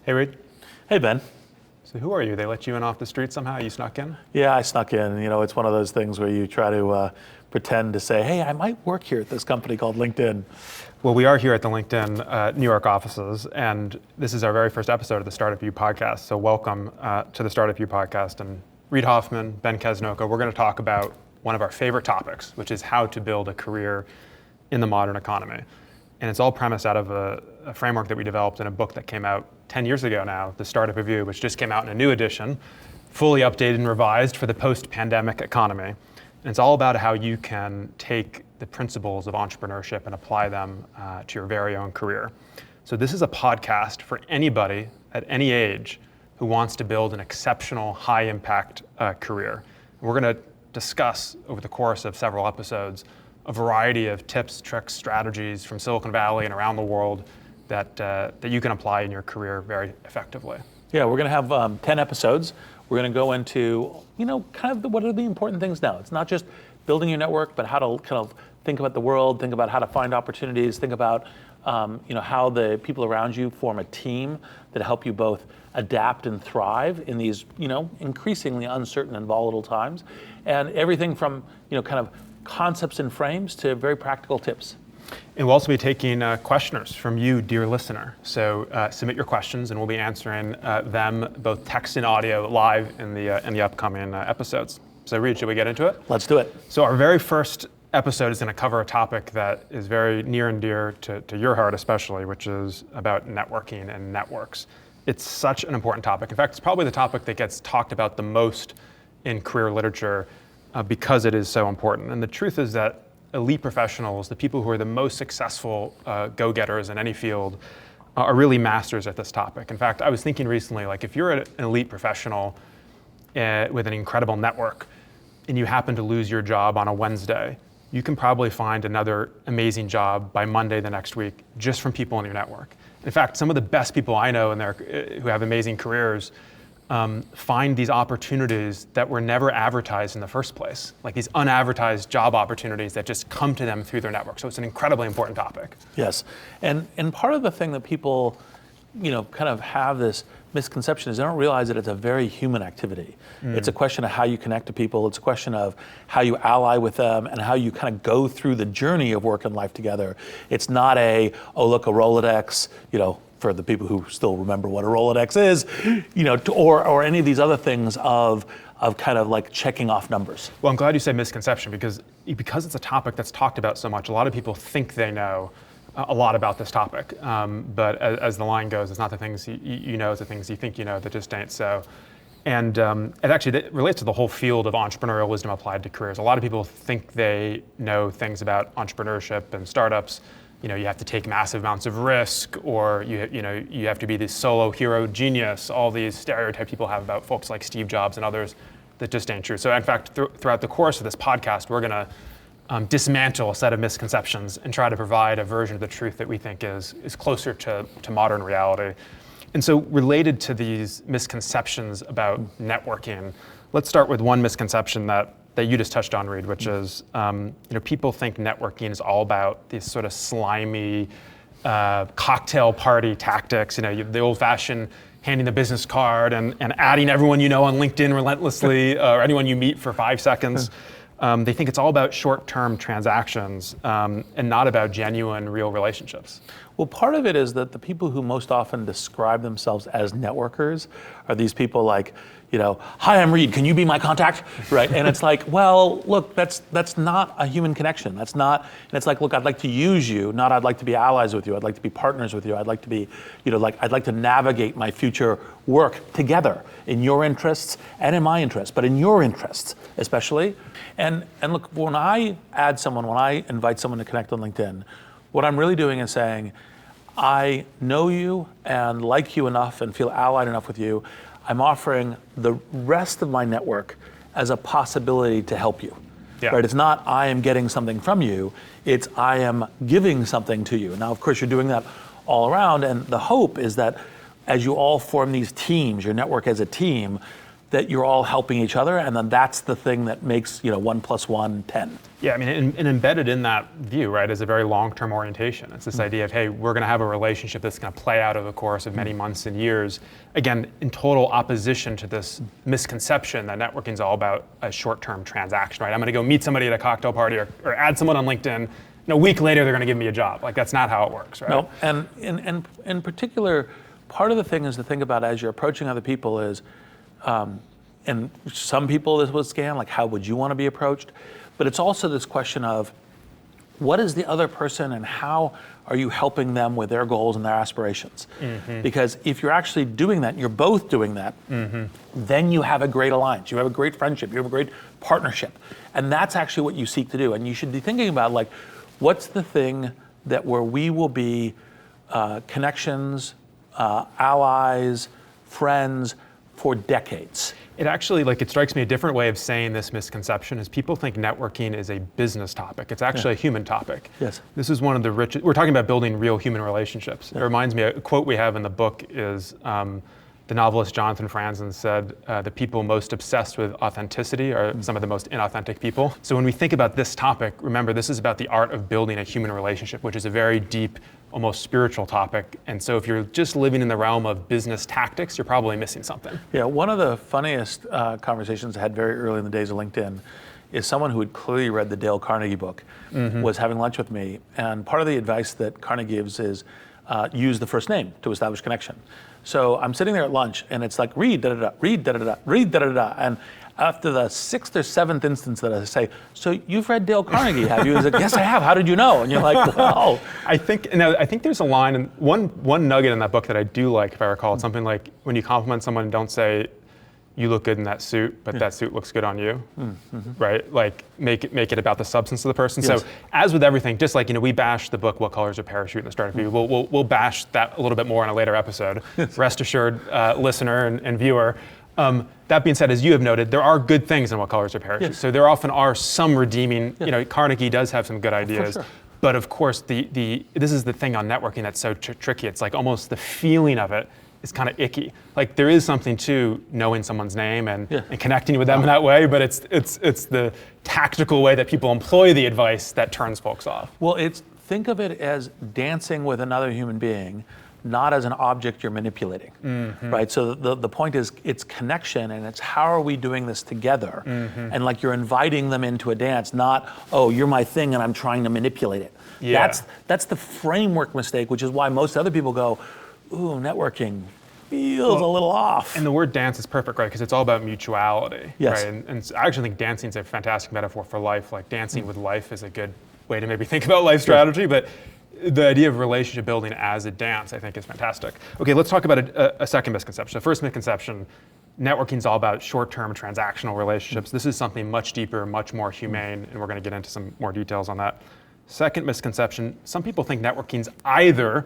Hey, Reid. Hey, Ben. So who are you? They let you in off the street somehow? You snuck in? Yeah, I snuck in. You know, it's one of those things where you try to pretend to say, hey, I might work here at this company called LinkedIn. Well, we are here at the LinkedIn New York offices, and this is our very first episode of the Startup You podcast. So welcome to the Startup You podcast. And Reid Hoffman, Ben Kesnoka, we're going to talk about one of our favorite topics, which is how to build a career in the modern economy. And it's all premised out of a framework that we developed in a book that came out 10 years ago now, The Startup Review, which just came out in a new edition, fully updated and revised for the post-pandemic economy. And it's all about how you can take the principles of entrepreneurship and apply them to your very own career. So this is a podcast for anybody at any age who wants to build an exceptional, high-impact career. And we're going to discuss over the course of several episodes a variety of tips, tricks, strategies from Silicon Valley and around the world that you can apply in your career very effectively. Yeah, we're going to have 10 episodes. We're going to go into, kind of what are the important things now. It's not just building your network, but how to kind of think about the world, think about how to find opportunities, think about how the people around you form a team that help you both adapt and thrive in these, increasingly uncertain and volatile times. And everything from, kind of concepts and frames to very practical tips. And we'll also be taking questioners from you, dear listener. So submit your questions, and we'll be answering them both text and audio live in the upcoming episodes. So Reid, should we get into it? Let's do it. So our very first episode is going to cover a topic that is very near and dear to your heart especially, which is about networking and networks. It's such an important topic. In fact, it's probably the topic that gets talked about the most in career literature because it is so important. And the truth is that elite professionals, the people who are the most successful go-getters in any field, are really masters at this topic. In fact, I was thinking recently, like if you're an elite professional with an incredible network and you happen to lose your job on a Wednesday, you can probably find another amazing job by Monday the next week just from people in your network. In fact, some of the best people I know who have amazing careers find these opportunities that were never advertised in the first place, like these unadvertised job opportunities that just come to them through their network. So it's an incredibly important topic. Yes, and part of the thing that people, kind of have this misconception is they don't realize that it's a very human activity. It's a question of how you connect to people. It's a question of how you ally with them and how you kind of go through the journey of work and life together. It's not a Rolodex, for the people who still remember what a Rolodex is, or any of these other things of kind of like checking off numbers. Well, I'm glad you said misconception because it's a topic that's talked about so much. A lot of people think they know a lot about this topic, but as the line goes, it's not the things you know, it's the things you think you know that just ain't so. And it relates to the whole field of entrepreneurial wisdom applied to careers. A lot of people think they know things about entrepreneurship and startups. You have to take massive amounts of risk, or you have to be this solo hero genius. All these stereotypes people have about folks like Steve Jobs and others that just ain't true. So in fact, throughout the course of this podcast, we're going to dismantle a set of misconceptions and try to provide a version of the truth that we think is closer to modern reality. And so related to these misconceptions about networking, let's start with one misconception that you just touched on, Reid, which is, people think networking is all about these sort of slimy cocktail party tactics, the old-fashioned handing the business card and adding everyone you know on LinkedIn relentlessly, or anyone you meet for 5 seconds. They think it's all about short-term transactions and not about genuine, real relationships. Well, part of it is that the people who most often describe themselves as networkers are these people like, hi, I'm Reid, can you be my contact? Right? And it's like, well, look, that's not a human connection. That's not, and it's like, look, I'd like to use you, not I'd like to be allies with you. I'd like to be partners with you. I'd like to be, I'd like to navigate my future work together in your interests and in my interests, but in your interests especially. And look, when I invite someone to connect on LinkedIn, what I'm really doing is saying, I know you and like you enough and feel allied enough with you. I'm offering the rest of my network as a possibility to help you. Yeah. Right? It's not I am getting something from you, it's I am giving something to you. Now, of course, you're doing that all around, and the hope is that as you all form these teams, your network as a team, that you're all helping each other, and then that's the thing that makes 1 + 1 10. Yeah, I mean, and embedded in that view, right, is a very long-term orientation. It's this idea of, hey, we're going to have a relationship that's going to play out over the course of many months and years. Again, in total opposition to this misconception that networking is all about a short-term transaction, right? I'm going to go meet somebody at a cocktail party or add someone on LinkedIn. And a week later, they're going to give me a job. Like, that's not how it works, right? No, and in particular, part of the thing is to think about as you're approaching other people is, and some people this would scan, like how would you want to be approached? But it's also this question of what is the other person and how are you helping them with their goals and their aspirations? Because if you're actually doing that, and you're both doing that, then you have a great alliance, you have a great friendship, you have a great partnership. And that's actually what you seek to do. And you should be thinking about, like, what's the thing that where we will be connections, allies, friends for decades. It actually, it strikes me a different way of saying this misconception is people think networking is a business topic. It's actually a human topic. Yes. This is one of the richest, we're talking about building real human relationships. It reminds me, a quote we have in the book is the novelist Jonathan Franzen said, the people most obsessed with authenticity are some of the most inauthentic people. So when we think about this topic, remember, this is about the art of building a human relationship, which is a very deep, almost spiritual topic. And so if you're just living in the realm of business tactics, you're probably missing something. Yeah, one of the funniest conversations I had very early in the days of LinkedIn is someone who had clearly read the Dale Carnegie book, was having lunch with me. And part of the advice that Carnegie gives is use the first name to establish connection. So I'm sitting there at lunch and it's like, Reid, da-da-da, Reid, da-da-da, Reid, da-da-da. And after the 6th or 7th instance that I say, so you've read Dale Carnegie, have you? He's like, yes, I have. How did you know? And you're like, wow. I think there's a line, and one nugget in that book that I do like, if I recall, it's something like, when you compliment someone, don't say, you look good in that suit, but that suit looks good on you, right? Like, make it about the substance of the person. Yes. So, as with everything, just like, we bashed the book, What Colors Are Parachute in the Start of You, we'll bash that a little bit more in a later episode. Rest assured, listener and viewer. That being said, as you have noted, there are good things in What Colors Are Parachute. Yes. So there often are some redeeming, Carnegie does have some good ideas. For sure. But of course, this is the thing on networking that's so tricky. It's like almost the feeling of it is kind of icky. Like, there is something to knowing someone's name and connecting with them in that way, but it's the tactical way that people employ the advice that turns folks off. Well, think of it as dancing with another human being, not as an object you're manipulating, right? So the point is, it's connection, and it's how are we doing this together? And like, you're inviting them into a dance, not, oh, you're my thing and I'm trying to manipulate it. Yeah. That's the framework mistake, which is why most other people go, ooh, networking feels a little off. And the word dance is perfect, right? Because it's all about mutuality, Yes. right? And I actually think dancing is a fantastic metaphor for life. Like, dancing with life is a good way to maybe think about life strategy, but the idea of relationship building as a dance, I think, is fantastic. Okay, let's talk about a second misconception. The first misconception, networking is all about short-term transactional relationships. This is something much deeper, much more humane, and we're going to get into some more details on that. Second misconception, some people think networking's either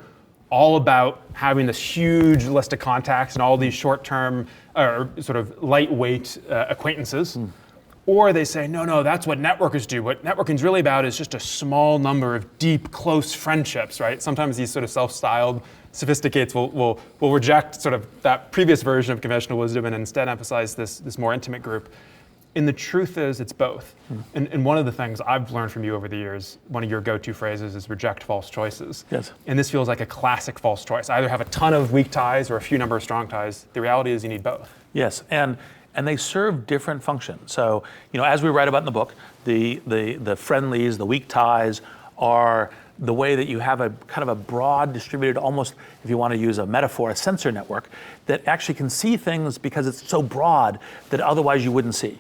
all about having this huge list of contacts and all these short-term or sort of lightweight acquaintances, or they say, no, that's what networkers do. What networking's really about is just a small number of deep, close friendships, right? Sometimes these sort of self-styled sophisticates will reject sort of that previous version of conventional wisdom and instead emphasize this more intimate group. And the truth is, it's both. And one of the things I've learned from you over the years, one of your go-to phrases is reject false choices. Yes. And this feels like a classic false choice. Either have a ton of weak ties or a few number of strong ties. The reality is you need both. Yes, and they serve different functions. So, as we write about in the book, the friendlies, the weak ties are the way that you have a kind of a broad distributed, almost, if you want to use a metaphor, a sensor network that actually can see things because it's so broad that otherwise you wouldn't see.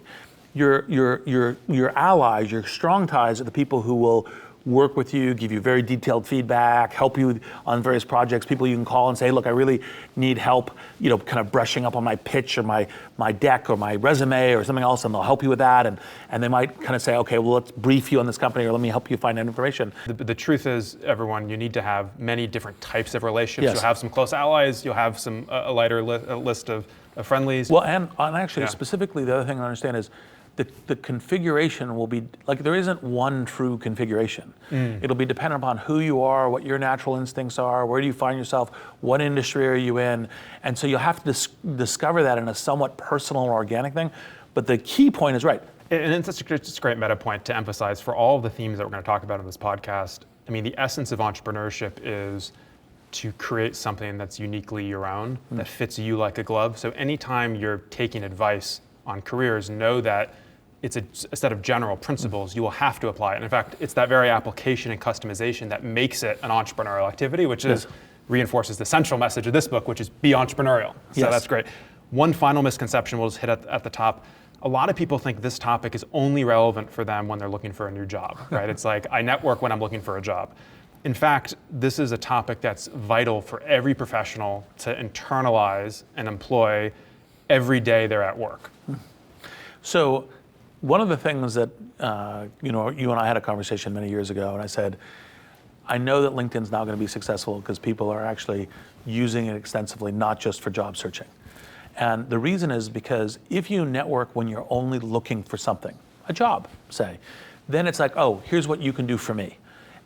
Your allies, your strong ties are the people who will work with you, give you very detailed feedback, help you on various projects, people you can call and say, look, I really need help, kind of brushing up on my pitch or my deck or my resume or something else, and they'll help you with that. And they might kind of say, okay, well, let's brief you on this company or let me help you find that information. The truth is, everyone, you need to have many different types of relationships. Yes. You'll have some close allies, you'll have a lighter list of friendlies. Well, and actually, specifically, the other thing I understand is the configuration will be, like there isn't one true configuration. It'll be dependent upon who you are, what your natural instincts are, where do you find yourself, what industry are you in, and so you'll have to discover that in a somewhat personal and organic thing, but the key point is right. And it's such a great meta point to emphasize for all of the themes that we're going to talk about in this podcast. I mean, the essence of entrepreneurship is to create something that's uniquely your own, that fits you like a glove. So anytime you're taking advice on careers, know that it's a set of general principles. You will have to apply it. And in fact, it's that very application and customization that makes it an entrepreneurial activity, which is reinforces the central message of this book, which is be entrepreneurial. So that's great. One final misconception we'll just hit at the top. A lot of people think this topic is only relevant for them when they're looking for a new job, right? It's like, I network when I'm looking for a job. In fact, this is a topic that's vital for every professional to internalize and employ every day they're at work. So one of the things that, you and I had a conversation many years ago, and I said, I know that LinkedIn's now going to be successful because people are actually using it extensively, not just for job searching. And the reason is because if you network when you're only looking for something, a job, say, then it's like, oh, here's what you can do for me.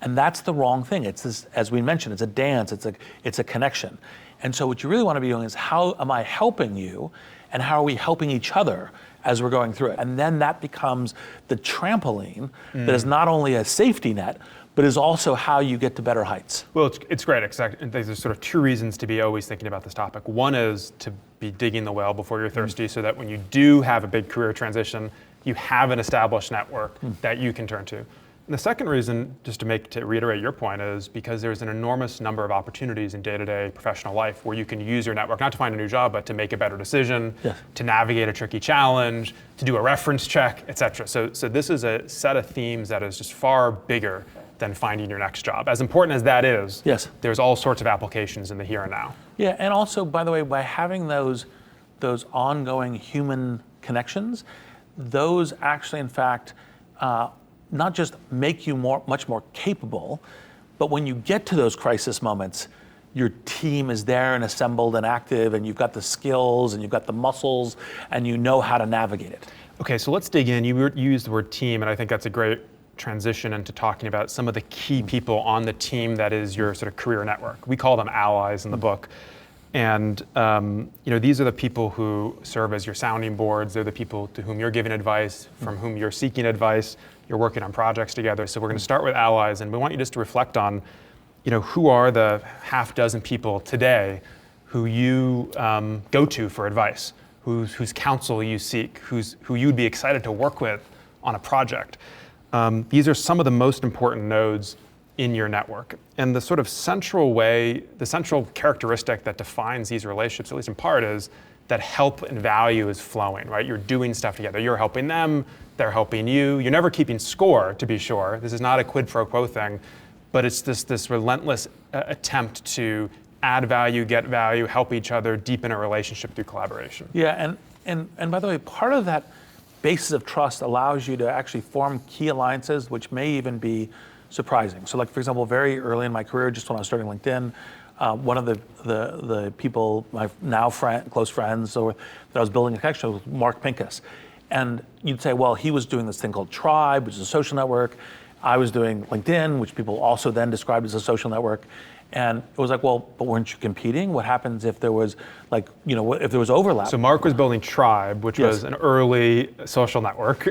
And that's the wrong thing. It's this, as we mentioned, it's a dance, it's a connection. And so what you really want to be doing is, how am I helping you, and how are we helping each other as we're going through it? And then that becomes the trampoline that is not only a safety net, but is also how you get to better heights. Well, it's great. There's sort of two reasons to be always thinking about this topic. One is to be digging the well before you're thirsty, so that when you do have a big career transition, you have an established network that you can turn to. And the second reason, just to reiterate your point, is because there's an enormous number of opportunities in day-to-day professional life where you can use your network, not to find a new job, but to make a better decision, to navigate a tricky challenge, to do a reference check, et cetera. So this is a set of themes that is just far bigger than finding your next job. As important as that is, there's all sorts of applications in the here and now. Yeah, and also, by the way, by having those ongoing human connections, those actually, in fact, not just make you much more capable, but when you get to those crisis moments, your team is there and assembled and active, and you've got the skills and you've got the muscles, and you know how to navigate it. Okay, so let's dig in. You used the word team, and I think that's a great transition into talking about some of the key people on the team that is your sort of career network. We call them allies in the book. And these are the people who serve as your sounding boards. They're the people to whom you're giving advice, from whom you're seeking advice. You're working on projects together. So we're going to start with allies, and we want you just to reflect on, who are the half dozen people today who you go to for advice, whose counsel you seek, who you'd be excited to work with on a project. These are some of the most important nodes in your network. And the sort of central characteristic that defines these relationships, at least in part, is that help and value is flowing, right? You're doing stuff together. You're helping them, they're helping you. You're never keeping score, to be sure. This is not a quid pro quo thing, but it's this relentless attempt to add value, get value, help each other, deepen a relationship through collaboration. Yeah, and by the way, part of that basis of trust allows you to actually form key alliances, which may even be surprising. So, like, for example, very early in my career, just when I was starting LinkedIn, one of the people, my now close friends, that I was building a connection with, was Mark Pincus. And you'd say, well, he was doing this thing called Tribe, which is a social network. I was doing LinkedIn, which people also then described as a social network. And it was like, well, but weren't you competing? What happens if there was, if there was overlap? So Mark was building Tribe, which was an early social network.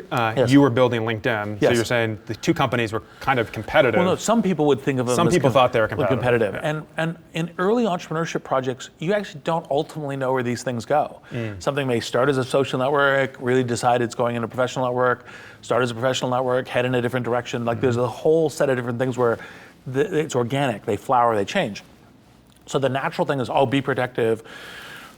You were building LinkedIn. So you're saying the two companies were kind of competitive. Well, no, some people would think of them some as people thought they were competitive. Yeah. And in early entrepreneurship projects, you actually don't ultimately know where these things go. Something may start as a social network, really decide it's going into a professional network, start as a professional network, head in a different direction. There's a whole set of different things where it's organic, they flower, they change. So the natural thing is, be protective,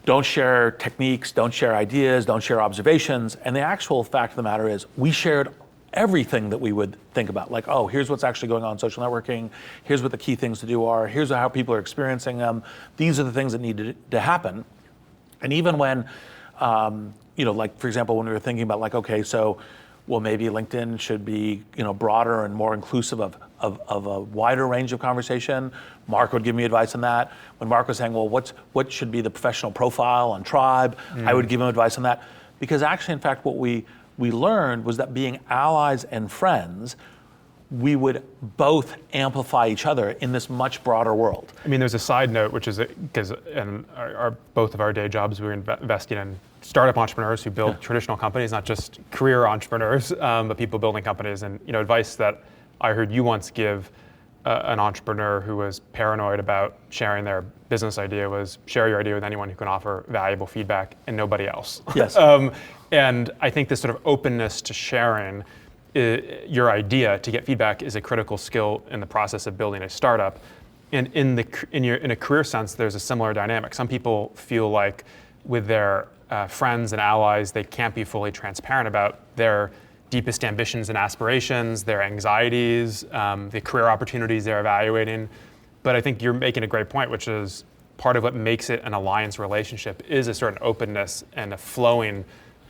don't share techniques, don't share ideas, don't share observations. And the actual fact of the matter is, we shared everything that we would think about. Here's what's actually going on in social networking, here's what the key things to do are, here's how people are experiencing them, these are the things that need to happen. And even when, for example, when we were thinking about maybe LinkedIn should be broader and more inclusive of a wider range of conversation. Mark would give me advice on that. When Mark was saying, well, what should be the professional profile on Tribe, I would give him advice on that. Because actually, in fact, what we we learned was that being allies and friends, we would both amplify each other in this much broader world. I mean, there's a side note, which is because in both of our day jobs, we were investing in startup entrepreneurs who build traditional companies, not just career entrepreneurs, but people building companies. And advice that I heard you once give an entrepreneur who was paranoid about sharing their business idea was share your idea with anyone who can offer valuable feedback and nobody else. Yes. And I think this sort of openness to sharing your idea to get feedback is a critical skill in the process of building a startup. And in a career sense, there's a similar dynamic. Some people feel like with their friends and allies, they can't be fully transparent about their deepest ambitions and aspirations, their anxieties, the career opportunities they're evaluating. But I think you're making a great point, which is part of what makes it an alliance relationship is a certain openness and a flowing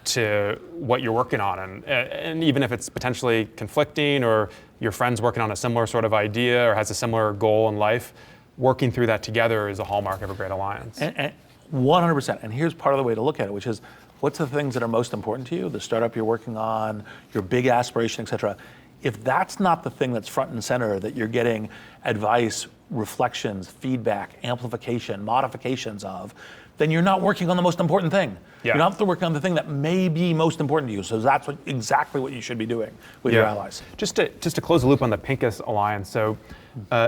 to what you're working on. And even if it's potentially conflicting or your friend's working on a similar sort of idea or has a similar goal in life, working through that together is a hallmark of a great alliance. And 100%. And here's part of the way to look at it, which is what's the things that are most important to you, the startup you're working on, your big aspiration, et cetera. If that's not the thing that's front and center, that you're getting advice, reflections, feedback, amplification, modifications of, then you're not working on the most important thing. Yeah. You're not working on the thing that may be most important to you. So that's exactly what you should be doing with your allies. Just to close the loop on the Pincus Alliance, so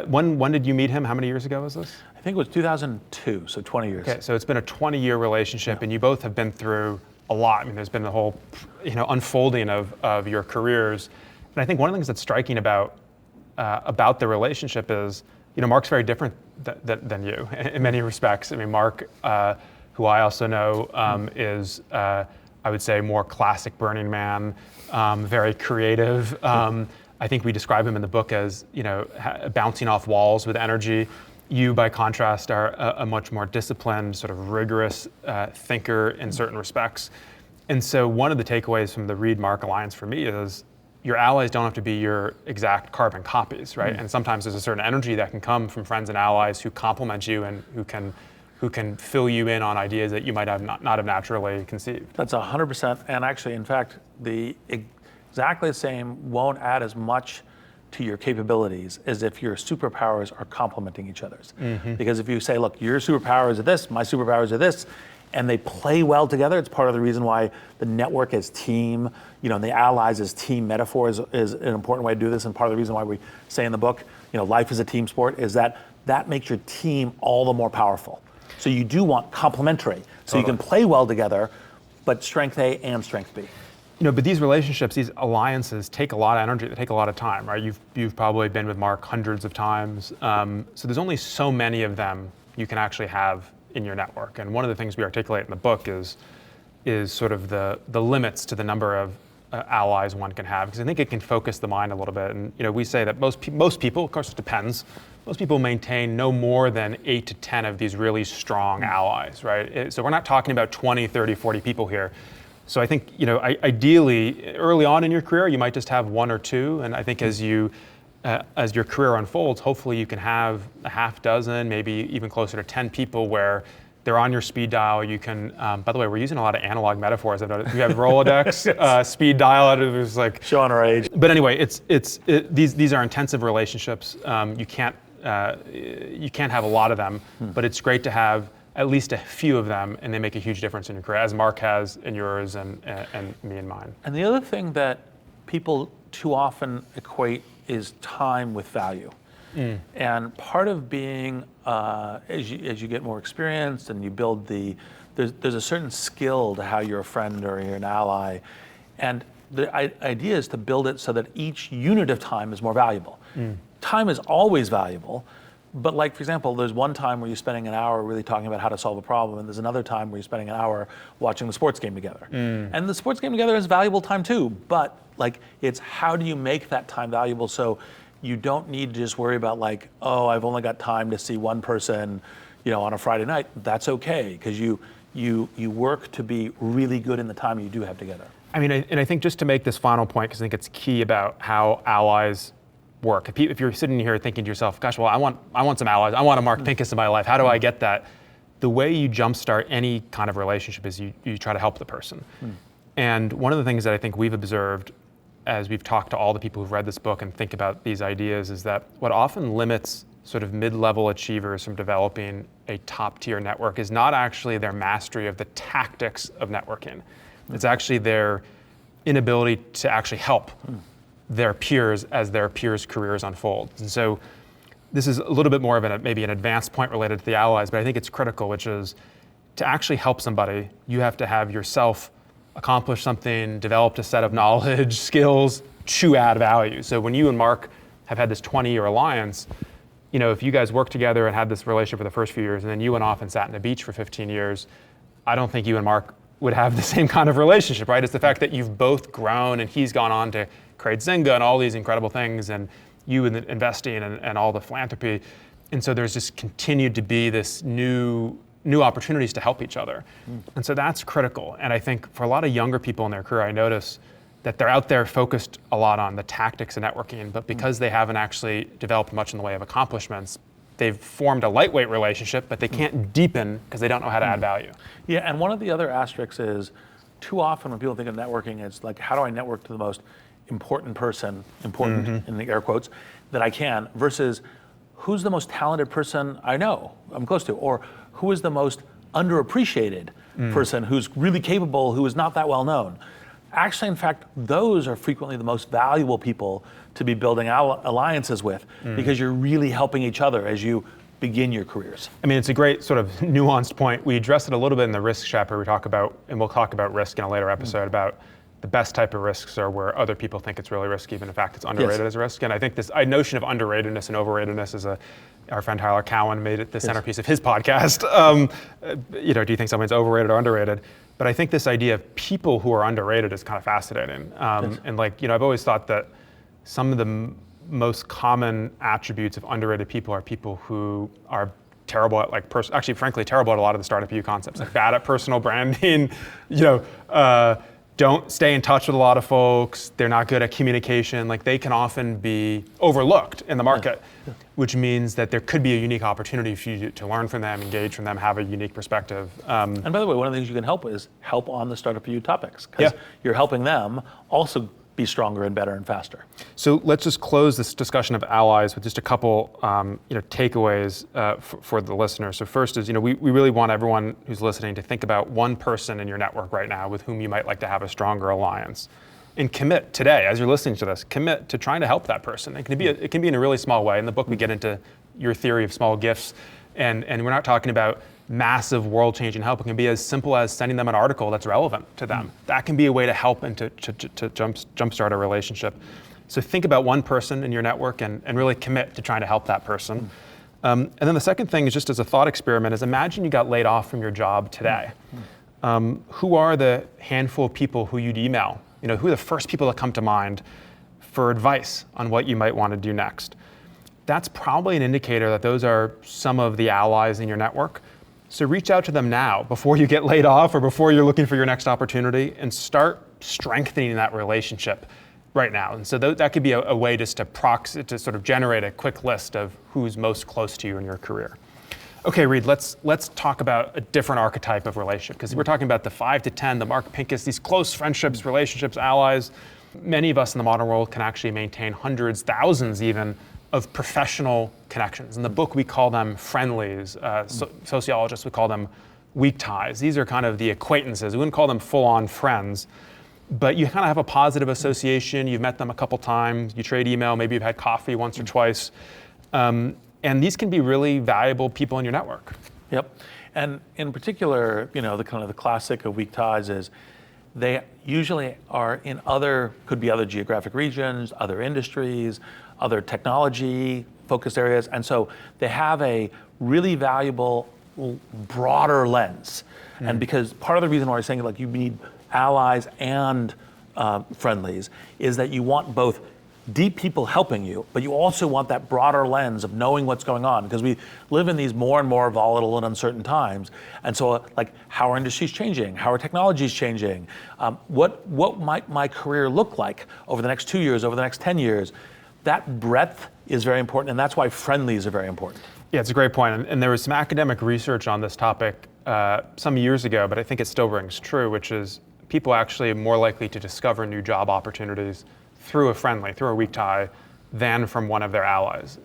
when did you meet him? How many years ago was this? I think it was 2002, so 20 years. Okay, so it's been a 20-year relationship, and you both have been through a lot. I mean, there's been the whole, unfolding of your careers, and I think one of the things that's striking about the relationship is, Mark's very different than you in many respects. I mean, Mark, who I also know, is I would say more classic Burning Man, very creative. I think we describe him in the book as bouncing off walls with energy. You, by contrast, are a much more disciplined, sort of rigorous thinker in certain respects. And so one of the takeaways from the Reid-Mark Alliance for me is your allies don't have to be your exact carbon copies, right? And sometimes there's a certain energy that can come from friends and allies who complement you and who can fill you in on ideas that you might have not have naturally conceived. That's 100%. And actually, in fact, the exactly the same won't add as much to your capabilities as if your superpowers are complementing each other's. Because if you say, look, your superpowers are this, my superpowers are this, and they play well together, it's part of the reason why the network as team, and the allies as team metaphor is an important way to do this, and part of the reason why we say in the book, life is a team sport, is that makes your team all the more powerful. So you do want complementary, so you can play well together, but strength A and strength B. But these relationships, these alliances take a lot of energy, they take a lot of time, right? You've probably been with Mark hundreds of times. So there's only so many of them you can actually have in your network. And one of the things we articulate in the book is sort of the limits to the number of allies one can have, because I think it can focus the mind a little bit. And we say that most people, of course it depends, most people maintain no more than 8 to 10 of these really strong allies, right? So we're not talking about 20, 30, 40 people here. So I think, ideally, early on in your career, you might just have 1 or 2. And I think as your career unfolds, hopefully you can have a half dozen, maybe even closer to 10 people where they're on your speed dial. You can, by the way, we're using a lot of analog metaphors. I've noticed. We have Rolodex, speed dial. There's like showing our age. But anyway, these are intensive relationships. You can't have a lot of them, but it's great to have at least a few of them, and they make a huge difference in your career, as Mark has in yours and me and mine. And the other thing that people too often equate is time with value. And part of being, as you get more experienced and you build there's a certain skill to how you're a friend or you're an ally. And the idea is to build it so that each unit of time is more valuable. Time is always valuable. But like, for example, there's one time where you're spending an hour really talking about how to solve a problem, and there's another time where you're spending an hour watching the sports game together. And the sports game together is valuable time too, but it's how do you make that time valuable so you don't need to just worry about I've only got time to see one person, on a Friday night. That's okay, because you work to be really good in the time you do have together. I mean, and I think just to make this final point, because I think it's key about how allies work. If you're sitting here thinking to yourself, gosh, well, I want some allies. I want a Mark Pincus in my life. How do I get that? The way you jumpstart any kind of relationship is you try to help the person. And one of the things that I think we've observed as we've talked to all the people who've read this book and think about these ideas is that what often limits sort of mid-level achievers from developing a top-tier network is not actually their mastery of the tactics of networking. It's actually their inability to actually help their peers as their peers' careers unfold. And so this is a little bit more of maybe an advanced point related to the allies, but I think it's critical, which is to actually help somebody, you have to have yourself accomplish something, developed a set of knowledge, skills, to add value. So when you and Mark have had this 20-year alliance, if you guys worked together and had this relationship for the first few years, and then you went off and sat on a beach for 15 years, I don't think you and Mark would have the same kind of relationship, right? It's the fact that you've both grown and he's gone on to create Zynga and all these incredible things, and you in the investing and all the philanthropy. And so there's just continued to be this new opportunities to help each other. And so that's critical. And I think for a lot of younger people in their career, I notice that they're out there focused a lot on the tactics of networking, but because they haven't actually developed much in the way of accomplishments, they've formed a lightweight relationship, but they can't deepen because they don't know how to add value. Yeah, and one of the other asterisks is, too often when people think of networking, it's like, how do I network to the most important person, important in the air quotes, that I can, versus who's the most talented person I know, I'm close to, or who is the most underappreciated person who's really capable, who is not that well known. Actually, in fact, those are frequently the most valuable people to be building alliances with, because you're really helping each other as you begin your careers. I mean, it's a great sort of nuanced point. We addressed it a little bit in the risk chapter we talk about, and we'll talk about risk in a later episode, about the best type of risks are where other people think it's really risky, but in fact it's underrated as a risk. And I think this notion of underratedness and overratedness is our friend Tyler Cowen made it the centerpiece of his podcast. Do you think someone's overrated or underrated? But I think this idea of people who are underrated is kind of fascinating. And I've always thought that some of the most common attributes of underrated people are people who are terrible at actually frankly terrible at a lot of the startup U concepts, like bad at personal branding, don't stay in touch with a lot of folks, they're not good at communication, they can often be overlooked in the market, which means that there could be a unique opportunity for you to learn from them, engage from them, have a unique perspective. And by the way, one of the things you can help is help on the startup U topics, because you're helping them also be stronger and better and faster. So let's just close this discussion of allies with just a couple takeaways for the listeners. So first is, we really want everyone who's listening to think about one person in your network right now with whom you might like to have a stronger alliance. And commit today, as you're listening to this, commit to trying to help that person. It can be in a really small way. In the book, we get into your theory of small gifts, and we're not talking about massive world-changing help. It can be as simple as sending them an article that's relevant to them. That can be a way to help and to jumpstart a relationship. So think about one person in your network and really commit to trying to help that person. And then the second thing is, just as a thought experiment, is imagine you got laid off from your job today. Who are the handful of people who you'd email? Who are the first people that come to mind for advice on what you might want to do next? That's probably an indicator that those are some of the allies in your network. So reach out to them now before you get laid off or before you're looking for your next opportunity, and start strengthening that relationship right now. And so that could be a way just to sort of generate a quick list of who's most close to you in your career. Okay, Reid, let's talk about a different archetype of relationship, because we're talking about the 5 to 10, the Mark Pincus, these close friendships, relationships, allies. Many of us in the modern world can actually maintain hundreds, thousands even, of professional connections. In the book, we call them friendlies. Sociologists would call them weak ties. These are kind of the acquaintances. We wouldn't call them full-on friends, but you kind of have a positive association. You've met them a couple times. You trade email. Maybe you've had coffee once or twice. And these can be really valuable people in your network. Yep. And in particular, the classic of weak ties is they usually are in could be other geographic regions, other industries, other technology-focused areas, and so they have a really valuable, broader lens. And because part of the reason why I'm saying you need allies and friendlies is that you want both deep people helping you, but you also want that broader lens of knowing what's going on, because we live in these more and more volatile and uncertain times. And so how are industries changing? How are technologies changing? What might my career look like over the next 2 years, over the next 10 years? That breadth is very important, and that's why friendlies are very important. Yeah, it's a great point. And there was some academic research on this topic some years ago, but I think it still rings true, which is people actually are more likely to discover new job opportunities through a friendly, through a weak tie, than from one of their allies.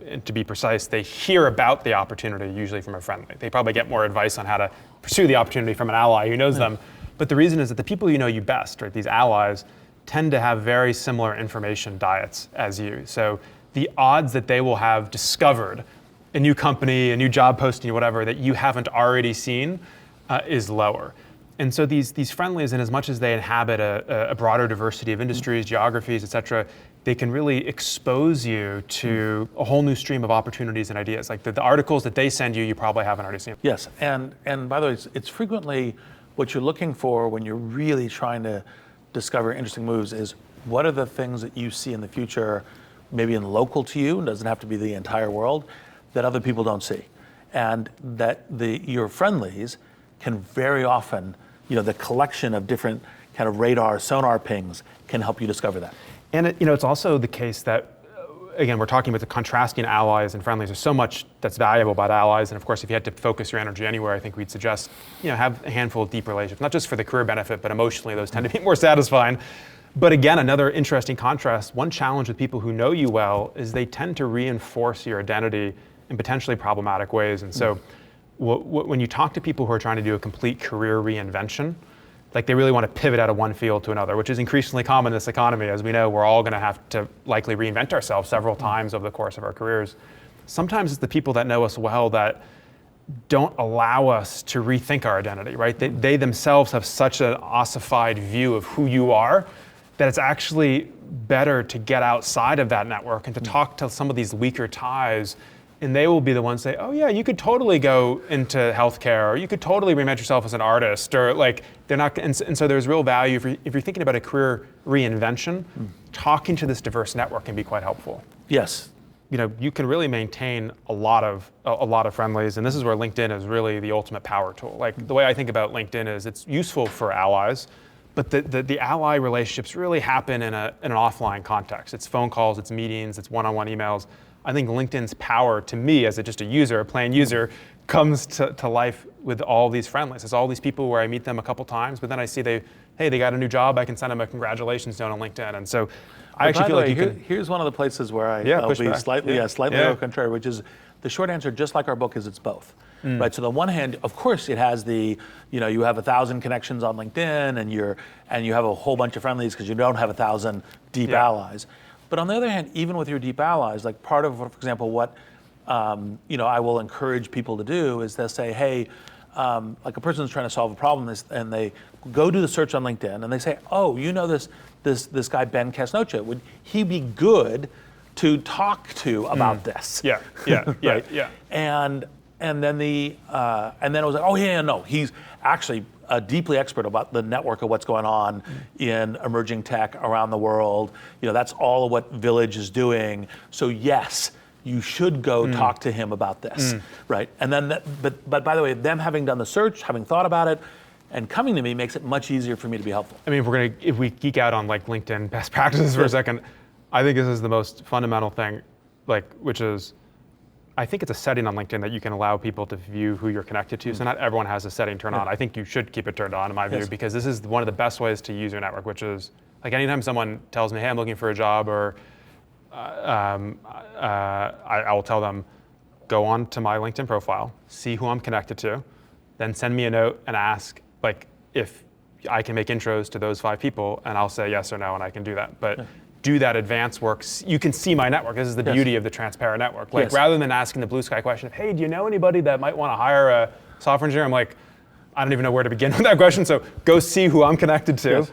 And to be precise, they hear about the opportunity usually from a friendly. They probably get more advice on how to pursue the opportunity from an ally who knows them. But the reason is that the people you know you best, right, these allies, tend to have very similar information diets as you. So the odds that they will have discovered a new company, a new job posting, or whatever that you haven't already seen is lower. And so these friendlies, in as much as they inhabit a broader diversity of industries, geographies, et cetera, they can really expose you to a whole new stream of opportunities and ideas. Like the articles that they send you, you probably haven't already seen. Yes, and by the way, it's frequently what you're looking for when you're really trying to discover interesting moves is what are the things that you see in the future, maybe in local to you, it doesn't have to be the entire world, that other people don't see. And that your friendlies can very often, the collection of different kind of radar, sonar pings can help you discover that. And it's also the case that, again, we're talking about the contrasting allies and friendlies. There's so much that's valuable about allies. And of course, if you had to focus your energy anywhere, I think we'd suggest, have a handful of deep relationships, not just for the career benefit, but emotionally, those tend to be more satisfying. But again, another interesting contrast, one challenge with people who know you well is they tend to reinforce your identity in potentially problematic ways. And so when you talk to people who are trying to do a complete career reinvention, like they really want to pivot out of one field to another, which is increasingly common in this economy. As we know, we're all going to have to likely reinvent ourselves several times over the course of our careers. Sometimes it's the people that know us well that don't allow us to rethink our identity, right? They themselves have such an ossified view of who you are that it's actually better to get outside of that network and to talk to some of these weaker ties. And they will be the ones say, oh yeah, you could totally go into healthcare, or you could totally reinvent yourself as an artist, or like they're not. And so there's real value if you're thinking about a career reinvention. Talking to this diverse network can be quite helpful. Yes, you can really maintain a lot of friendlies, and this is where LinkedIn is really the ultimate power tool. Like the way I think about LinkedIn is it's useful for allies, but the ally relationships really happen in an offline context. It's phone calls, it's meetings, it's one-on-one emails. I think LinkedIn's power to me as just a plain user, comes to life with all these friendlies. It's all these people where I meet them a couple times, but then I see they got a new job, I can send them a congratulations note on LinkedIn. And so I actually feel like here's one of the places where I'll be back. slightly au contraire, which is the short answer, just like our book, is it's both. Right. So on the one hand, of course, it has you have 1,000 connections on LinkedIn, and you have a whole bunch of friendlies because you don't have 1,000 deep allies. But on the other hand, even with your deep allies, like part of, for example, what I will encourage people to do is they'll say, hey, like a person's trying to solve a problem, and they go do the search on LinkedIn, and they say, oh, this guy Ben Casnocha, would he be good to talk to about this? Yeah. Right? Yeah. And then it was like, oh yeah, no, he's actually a deeply expert about the network of what's going on in emerging tech around the world. That's all of what Village is doing. So yes, you should go talk to him about this, right? And then, but by the way, them having done the search, having thought about it, and coming to me makes it much easier for me to be helpful. I mean, if we geek out on like LinkedIn best practices for a second, I think this is the most fundamental thing, which is, I think it's a setting on LinkedIn that you can allow people to view who you're connected to. So not everyone has a setting turned on. I think you should keep it turned on, in my view, because this is one of the best ways to use your network, which is like anytime someone tells me, hey, I'm looking for a job, or I will tell them, go on to my LinkedIn profile, see who I'm connected to, then send me a note and ask if I can make intros to those 5 people, and I'll say yes or no, and I can do that. But do that advanced work. You can see my network. This is the beauty of the transparent network. Rather than asking the blue sky question of, hey, do you know anybody that might want to hire a software engineer? I'm like, I don't even know where to begin with that question. So go see who I'm connected to.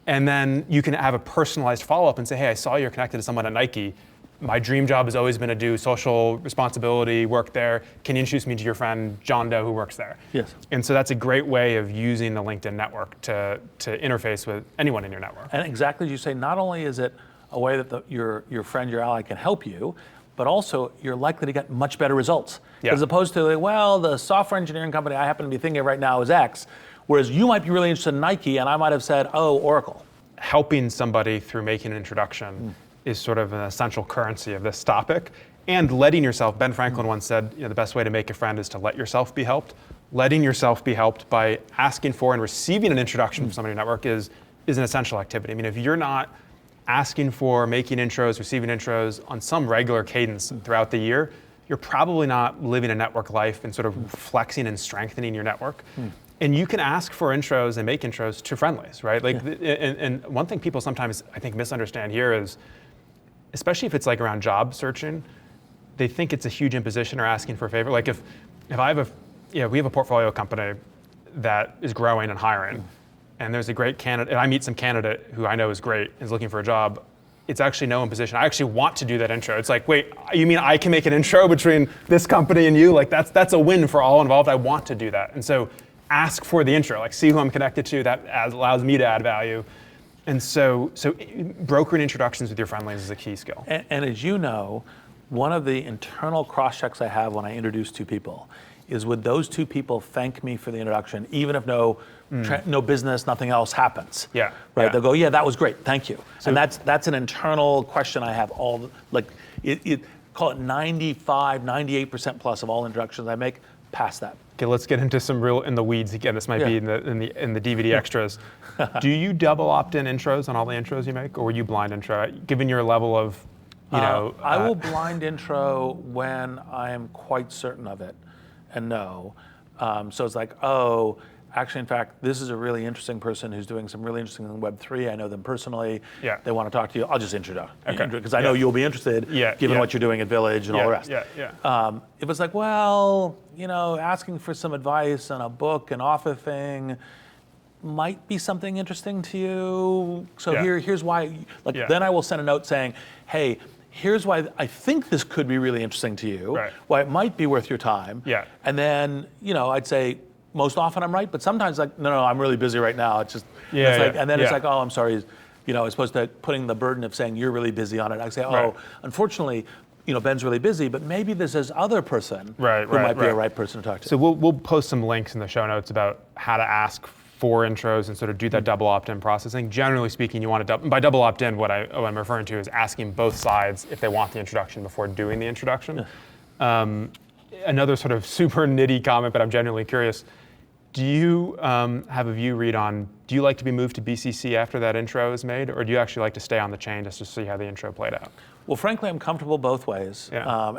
And then you can have a personalized follow-up and say, hey, I saw you're connected to someone at Nike. My dream job has always been to do social responsibility work there. Can you introduce me to your friend John Doe who works there? Yes. And so that's a great way of using the LinkedIn network to interface with anyone in your network. And exactly as you say, not only is it a way that your friend, your ally can help you, but also you're likely to get much better results. As opposed to, well, the software engineering company I happen to be thinking of right now is X, whereas you might be really interested in Nike, and I might have said, oh, Oracle. Helping somebody through making an introduction is sort of an essential currency of this topic. And letting yourself, Ben Franklin once said, the best way to make a friend is to let yourself be helped. letting yourself be helped by asking for and receiving an introduction from somebody in your network is an essential activity. I mean, if you're not asking for, making intros, receiving intros on some regular cadence throughout the year, you're probably not living a network life and sort of flexing and strengthening your network. And you can ask for intros and make intros to Friendlies, right? Like, and one thing people sometimes, I think, misunderstand here is, especially if it's like around job searching, they think it's a huge imposition or asking for a favor. Like if I have we have a portfolio company that is growing and hiring, and there's a great candidate, and I meet some candidate who I know is great, is looking for a job, it's actually no imposition. I actually want to do that intro. It's like, wait, you mean I can make an intro between this company and you? Like that's a win for all involved. I want to do that. And so ask for the intro, like see who I'm connected to, that allows me to add value. And so brokering introductions with your Friendlies is a key skill. And as you know, one of the internal cross-checks I have when I introduce two people is, would those two people thank me for the introduction, even if no business, nothing else happens? Yeah. Right. Yeah. They'll go, yeah, that was great, thank you. So, and that's an internal question I have. Call it 95, 98% plus of all introductions I make pass that. Okay, let's get into some real in the weeds again. This might be in the DVD extras. Do you double opt-in intros on all the intros you make, or will you blind intro? Given your level of, I will blind intro when I am quite certain of it, and know. So it's like, oh, actually, in fact, this is a really interesting person who's doing some really interesting in Web3. I know them personally. Yeah. They want to talk to you. I'll just introduce. Okay. Because I know you'll be interested, given what you're doing at Village and all the rest. If it's like, well, asking for some advice on a book, an author thing, might be something interesting to you. So here's why. Then I will send a note saying, hey, here's why I think this could be really interesting to you. Right. Why it might be worth your time. Yeah. And then I'd say, most often I'm right, but sometimes no, I'm really busy right now. It's just, and then it's like, oh, I'm sorry, as opposed to putting the burden of saying you're really busy on it. I say, oh, unfortunately, Ben's really busy, but maybe there's this other person who might be a right person to talk to. So we'll post some links in the show notes about how to ask for intros and sort of do that double opt-in processing. Generally speaking, you want to by double opt-in, what I'm referring to is asking both sides if they want the introduction before doing the introduction. Another sort of super nitty comment, but I'm genuinely curious. Do you have a view, Reid, on, do you like to be moved to BCC after that intro is made, or do you actually like to stay on the chain just to see how the intro played out? Well, frankly, I'm comfortable both ways. Yeah. I'm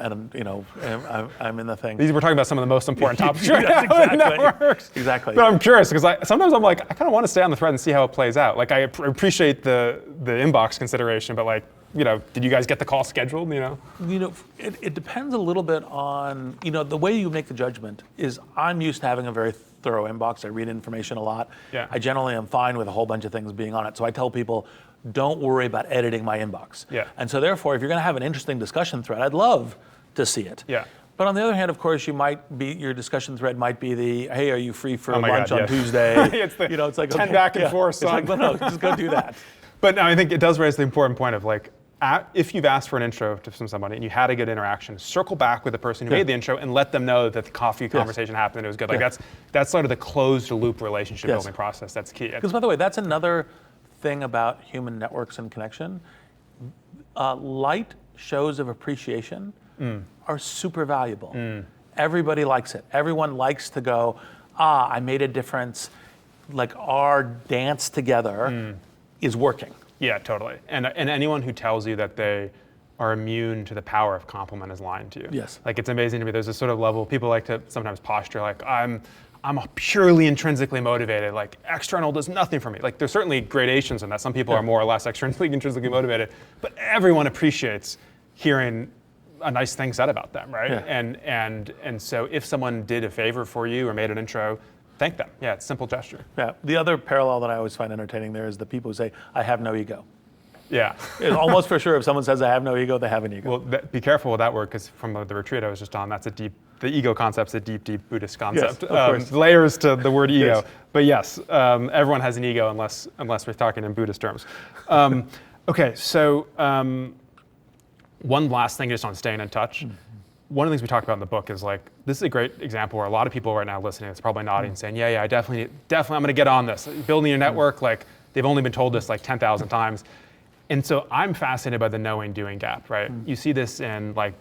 in the thing. We're talking about some of the most important topics right now in networks. Exactly. But I'm curious, because sometimes I'm like, I kind of want to stay on the thread and see how it plays out. Like, I appreciate the inbox consideration, but like, did you guys get the call scheduled, It depends a little bit on, the way you make the judgment is, I'm used to having a very thorough inbox. I read information a lot. Yeah. I generally am fine with a whole bunch of things being on it. So I tell people, don't worry about editing my inbox. Yeah. And so therefore, if you're going to have an interesting discussion thread, I'd love to see it. Yeah. But on the other hand, of course, your discussion thread might be the, hey, are you free for God, lunch on Tuesday? It's like 10 back and forth. It's like, no, just go do that. But no, I think it does raise the important point of like, if you've asked for an intro from somebody and you had a good interaction, circle back with the person who made the intro and let them know that the coffee conversation happened and it was good. Like that's sort of the closed loop relationship building process. That's key. Because by the way, that's another thing about human networks and connection. Light shows of appreciation are super valuable. Everybody likes it. Everyone likes to go, I made a difference. Like our dance together is working. Yeah, totally. And anyone who tells you that they are immune to the power of compliment is lying to you. Yes. Like, it's amazing to me. There's this sort of level, people like to sometimes posture like, I'm purely intrinsically motivated. Like, external does nothing for me. Like, there's certainly gradations in that. Some people are more or less intrinsically motivated, but everyone appreciates hearing a nice thing said about them, right? Yeah. And so if someone did a favor for you or made an intro, thank them. Yeah, it's a simple gesture. Yeah. The other parallel that I always find entertaining there is the people who say, I have no ego. Yeah. Almost for sure, if someone says I have no ego, they have an ego. Well, be careful with that word, because from the retreat I was just on, the ego concept's a deep Buddhist concept. Yes, of course. Layers to the word ego. Yes. But yes, everyone has an ego unless we're talking in Buddhist terms. Okay, so one last thing just on staying in touch. One of the things we talk about in the book is like, this is a great example where a lot of people right now listening, it's probably nodding and saying, yeah, I definitely I'm going to get on this. Building your network, like they've only been told this like 10,000 times. And so I'm fascinated by the knowing doing gap, right? You see this in like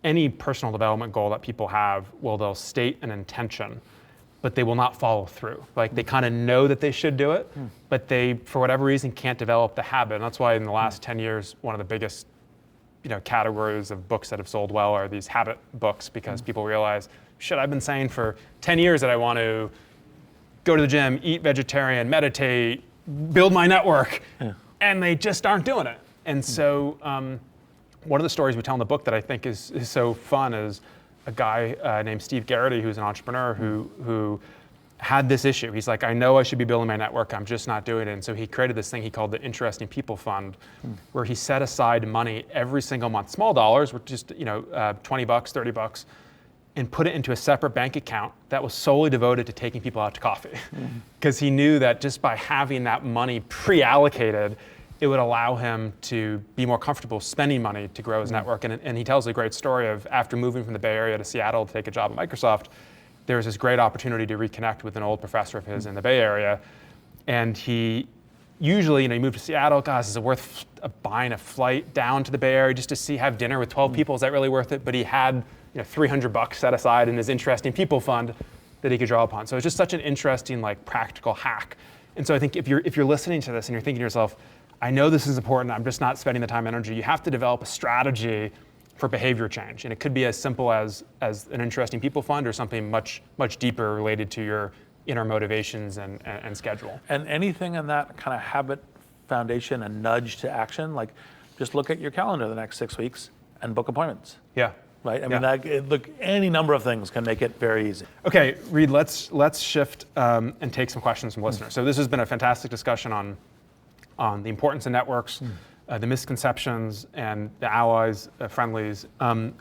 any personal development goal that people have, well, they'll state an intention, but they will not follow through. Like they kind of know that they should do it, but they, for whatever reason, can't develop the habit. And that's why in the last 10 years, one of the biggest categories of books that have sold well are these habit books, because people realize, shit, I've been saying for 10 years that I want to go to the gym, eat vegetarian, meditate, build my network, and they just aren't doing it. And so one of the stories we tell in the book that I think is so fun is a guy named Steve Garrity, who's an entrepreneur who had this issue. He's like, I know I should be building my network, I'm just not doing it. And so he created this thing he called the Interesting People Fund, where he set aside money every single month, small dollars, which just $20, $30, and put it into a separate bank account that was solely devoted to taking people out to coffee. Because he knew that just by having that money pre-allocated, it would allow him to be more comfortable spending money to grow his network. And he tells a great story of after moving from the Bay Area to Seattle to take a job at Microsoft, there was this great opportunity to reconnect with an old professor of his in the Bay Area. And he usually, he moved to Seattle, gosh, is it worth buying a flight down to the Bay Area just to have dinner with 12 people? Is that really worth it? But he had $300 set aside in his Interesting People Fund that he could draw upon. So it's just such an interesting, practical hack. And so I think if you're listening to this and you're thinking to yourself, I know this is important, I'm just not spending the time and energy, you have to develop a strategy for behavior change. And it could be as simple as an Interesting People Fund, or something much, much deeper related to your inner motivations and schedule. And anything in that kind of habit foundation and nudge to action, just look at your calendar the next 6 weeks and book appointments. Yeah. Right? I mean, look, any number of things can make it very easy. Okay, Reid, let's shift and take some questions from listeners. So this has been a fantastic discussion on the importance of networks, the misconceptions, and the allies, friendlies.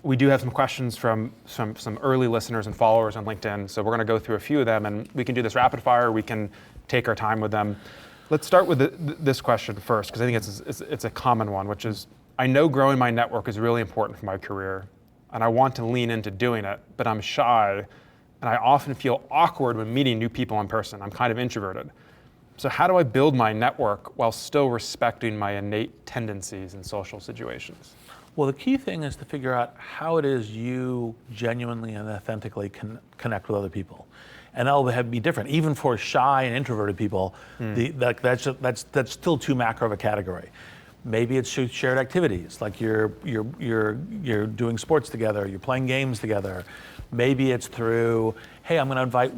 We do have some questions from some early listeners and followers on LinkedIn, so we're going to go through a few of them, and we can do this rapid fire. We can take our time with them. Let's start with this question first, because I think it's a common one, which is, I know growing my network is really important for my career, and I want to lean into doing it, but I'm shy, and I often feel awkward when meeting new people in person. I'm kind of introverted. So how do I build my network while still respecting my innate tendencies in social situations? Well, the key thing is to figure out how it is you genuinely and authentically can connect with other people. And that'll be different. Even for shy and introverted people, that's still too macro of a category. Maybe it's shared activities, like you're doing sports together, you're playing games together. Maybe it's through, hey, I'm going to invite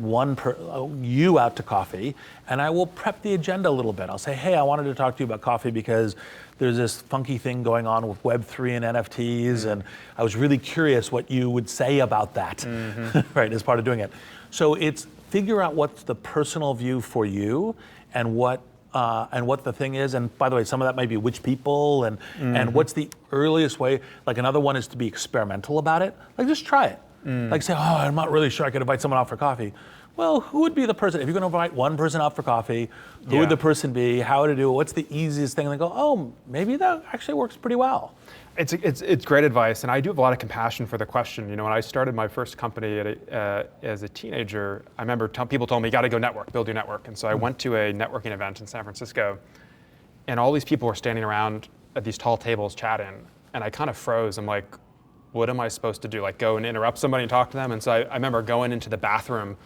you out to coffee, and I will prep the agenda a little bit. I'll say, hey, I wanted to talk to you about coffee because there's this funky thing going on with Web3 and NFTs, and I was really curious what you would say about that, right, as part of doing it. So it's figure out what's the personal view for you, and what the thing is. And by the way, some of that might be which people, and what's the earliest way. Like another one is to be experimental about it. Like just try it. Like say, oh, I'm not really sure I could invite someone out for coffee. Well, who would be the person? If you're going to invite one person out for coffee, who would the person be? How would it do it? What's the easiest thing? And they go, oh, maybe that actually works pretty well. It's great advice, and I do have a lot of compassion for the question. When I started my first company as a teenager, I remember people told me, you got to go network, build your network. And so I went to a networking event in San Francisco, and all these people were standing around at these tall tables chatting, and I kind of froze. I'm like, what am I supposed to do? Like go and interrupt somebody and talk to them? And so I remember going into the bathroom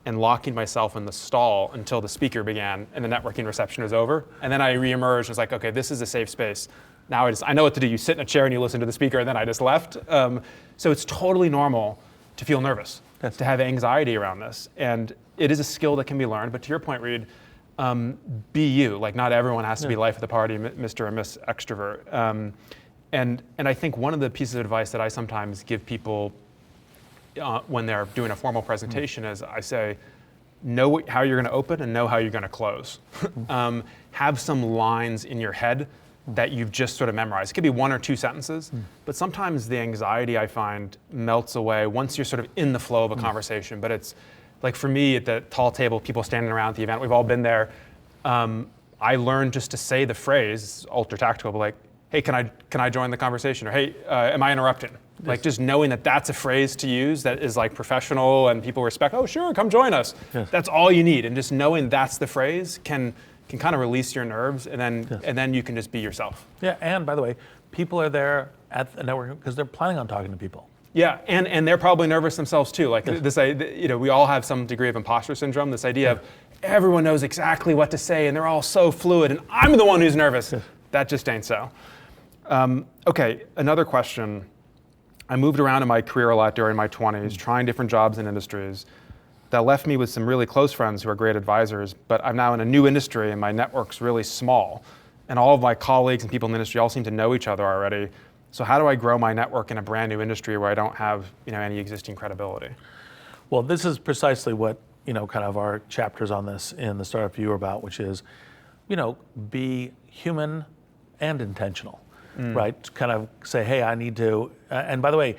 and locking myself in the stall until the speaker began and the networking reception was over. And then I reemerged and was like, okay, this is a safe space. Now I know what to do. You sit in a chair and you listen to the speaker, and then I just left. So it's totally normal to feel nervous, to have anxiety around this. And it is a skill that can be learned. But to your point, Reid, be you. Like not everyone has to be life of the party, Mr. or Miss Extrovert. And I think one of the pieces of advice that I sometimes give people when they're doing a formal presentation is I say, know how you're going to open and know how you're going to close. Have some lines in your head that you've just sort of memorized. It could be one or two sentences, but sometimes the anxiety I find melts away once you're sort of in the flow of a conversation. But it's like for me at the tall table, people standing around at the event, we've all been there. I learned just to say the phrase, ultra tactical, but like, hey, can I join the conversation? Or hey, am I interrupting? Yes. Like just knowing that that's a phrase to use that is like professional and people respect, oh sure, come join us. Yes. That's all you need. And just knowing that's the phrase can kind of release your nerves, and then you can just be yourself. Yeah, and by the way, people are there at the network because they're planning on talking to people. Yeah, and they're probably nervous themselves too. Like this, we all have some degree of imposter syndrome. This idea of everyone knows exactly what to say and they're all so fluid, and I'm the one who's nervous. Yes. That just ain't so. Okay, another question. I moved around in my career a lot during my 20s, trying different jobs and industries. That left me with some really close friends who are great advisors, but I'm now in a new industry and my network's really small. And all of my colleagues and people in the industry all seem to know each other already. So how do I grow my network in a brand new industry where I don't have any existing credibility? Well, this is precisely what kind of our chapters on this in the Startup View are about, which is, be human and intentional, right? Kind of say, hey, I need to, and by the way,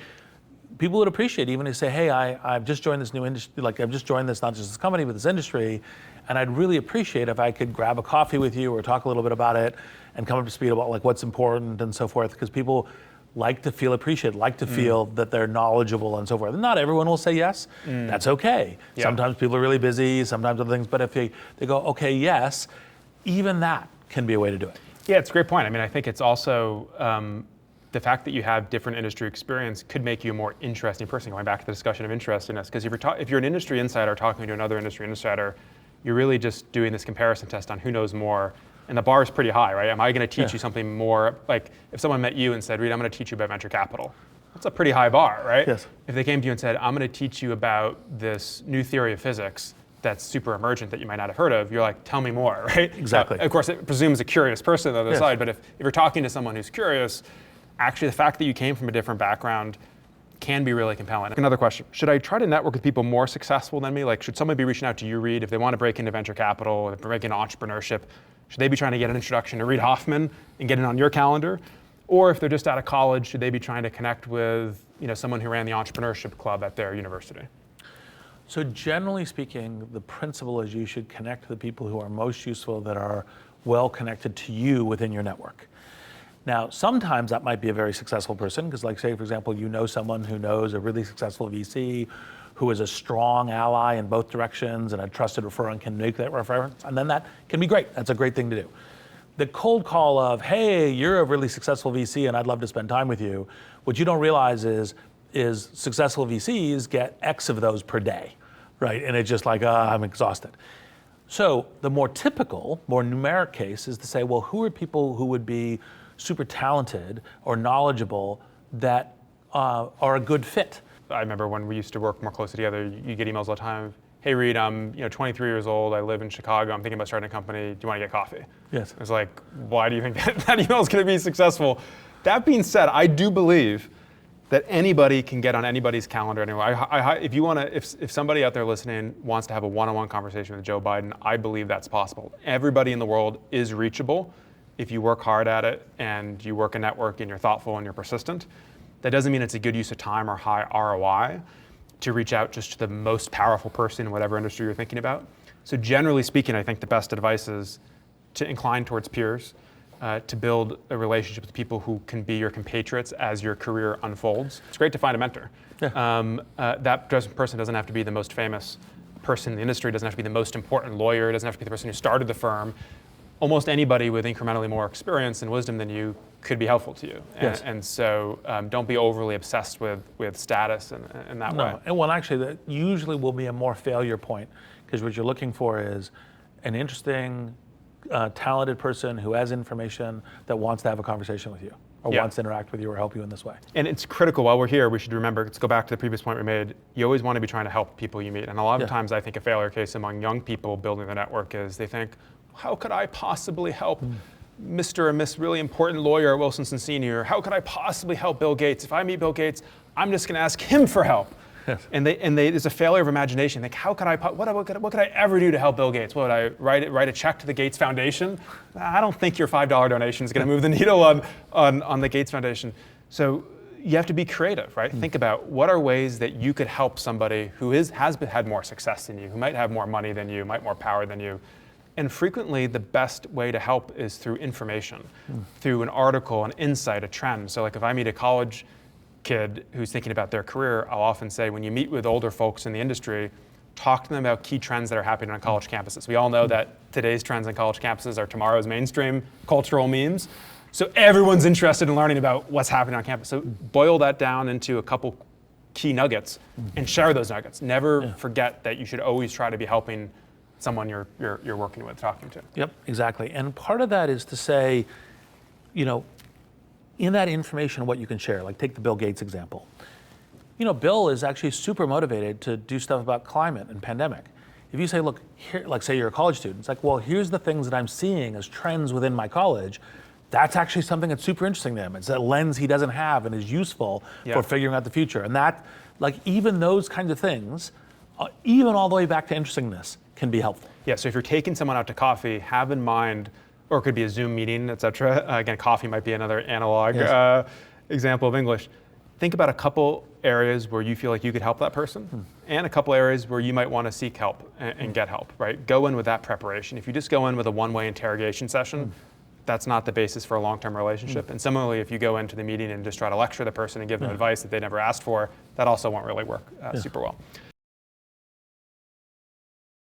people would appreciate even to say, hey, I've just joined this new industry, like I've just joined this, not just this company, but this industry, and I'd really appreciate if I could grab a coffee with you or talk a little bit about it and come up to speed about like what's important and so forth, because people like to feel appreciated, like to feel that they're knowledgeable and so forth. And not everyone will say yes, that's okay. Yeah. Sometimes people are really busy, sometimes other things, but if they go, okay, yes, even that can be a way to do it. Yeah, it's a great point. I mean, I think it's also, the fact that you have different industry experience could make you a more interesting person, going back to the discussion of interestingness, because if you're an industry insider talking to another industry insider, you're really just doing this comparison test on who knows more, and the bar is pretty high, right? Am I going to teach you something more, like if someone met you and said, Reid, I'm going to teach you about venture capital, that's a pretty high bar, right? Yes. If they came to you and said, I'm going to teach you about this new theory of physics that's super emergent that you might not have heard of, you're like, tell me more, right? Exactly. Of course, it presumes a curious person on the other side, but if you're talking to someone who's curious, actually the fact that you came from a different background can be really compelling. Another question, should I try to network with people more successful than me? Like, should someone be reaching out to you, Reid, if they want to break into venture capital, or break into entrepreneurship? Should they be trying to get an introduction to Reid Hoffman and get it on your calendar? Or if they're just out of college, should they be trying to connect with someone who ran the entrepreneurship club at their university? So generally speaking, the principle is you should connect to the people who are most useful, that are well connected to you within your network. Now, sometimes that might be a very successful person, because like say, for example, someone who knows a really successful VC, who is a strong ally in both directions and a trusted referrer and can make that reference, and then that can be great. That's a great thing to do. The cold call of, hey, you're a really successful VC and I'd love to spend time with you, what you don't realize is successful VCs get X of those per day, right? And it's just like, I'm exhausted. So the more typical, more numeric case is to say, well, who are people who would be super talented or knowledgeable that are a good fit? I remember when we used to work more closely together, you get emails all the time. Hey Reid, I'm 23 years old, I live in Chicago, I'm thinking about starting a company, do you want to get coffee? Yes. It's like, why do you think that email is going to be successful? That being said, I do believe that anybody can get on anybody's calendar anyway. If somebody out there listening wants to have a one-on-one conversation with Joe Biden, I believe that's possible. Everybody in the world is reachable if you work hard at it and you work a network and you're thoughtful and you're persistent. That doesn't mean it's a good use of time or high ROI to reach out just to the most powerful person in whatever industry you're thinking about. So generally speaking, I think the best advice is to incline towards peers, to build a relationship with people who can be your compatriots as your career unfolds. It's great to find a mentor. Yeah. That person doesn't have to be the most famous person in the industry, doesn't have to be the most important lawyer, doesn't have to be the person who started the firm. Almost anybody with incrementally more experience and wisdom than you could be helpful to you. Yes. And so don't be overly obsessed with status in that way. And well, actually, that usually will be a more failure point, because what you're looking for is an interesting, talented person who has information that wants to have a conversation with you, or wants to interact with you or help you in this way. And it's critical, while we're here, we should remember, let's go back to the previous point we made, you always want to be trying to help people you meet. And a lot of times I think a failure case among young people building the network is they think, how could I possibly help Mr. or Miss really important lawyer at Wilson Sonsini? How could I possibly help Bill Gates? If I meet Bill Gates, I'm just going to ask him for help. Yes. And there's a failure of imagination. Like, how could what could I ever do to help Bill Gates? What, would I write a check to the Gates Foundation? I don't think your $5 donation is going to move the needle on the Gates Foundation. So you have to be creative, right? Think about what are ways that you could help somebody who has had more success than you, who might have more money than you, might more power than you. And frequently, the best way to help is through information, through an article, an insight, a trend. So like if I meet a college kid who's thinking about their career, I'll often say, when you meet with older folks in the industry, talk to them about key trends that are happening on college campuses. We all know that today's trends on college campuses are tomorrow's mainstream cultural memes. So everyone's interested in learning about what's happening on campus. So boil that down into a couple key nuggets and share those nuggets. Never forget that you should always try to be helping someone you're working with, talking to. Yep, exactly. And part of that is to say, in that information, what you can share, like take the Bill Gates example. Bill is actually super motivated to do stuff about climate and pandemic. If you say, look, here, like say you're a college student, it's like, well, here's the things that I'm seeing as trends within my college. That's actually something that's super interesting to him. It's a lens he doesn't have and is useful for figuring out the future. And that, like even those kinds of things, even all the way back to interestingness, can be helpful. Yeah, so if you're taking someone out to coffee, have in mind, or it could be a Zoom meeting, et cetera. Again, coffee might be another analog example of English. Think about a couple areas where you feel like you could help that person and a couple areas where you might want to seek help and get help, right? Go in with that preparation. If you just go in with a one-way interrogation session, that's not the basis for a long-term relationship. And similarly, if you go into the meeting and just try to lecture the person and give them advice that they never asked for, that also won't really work super well.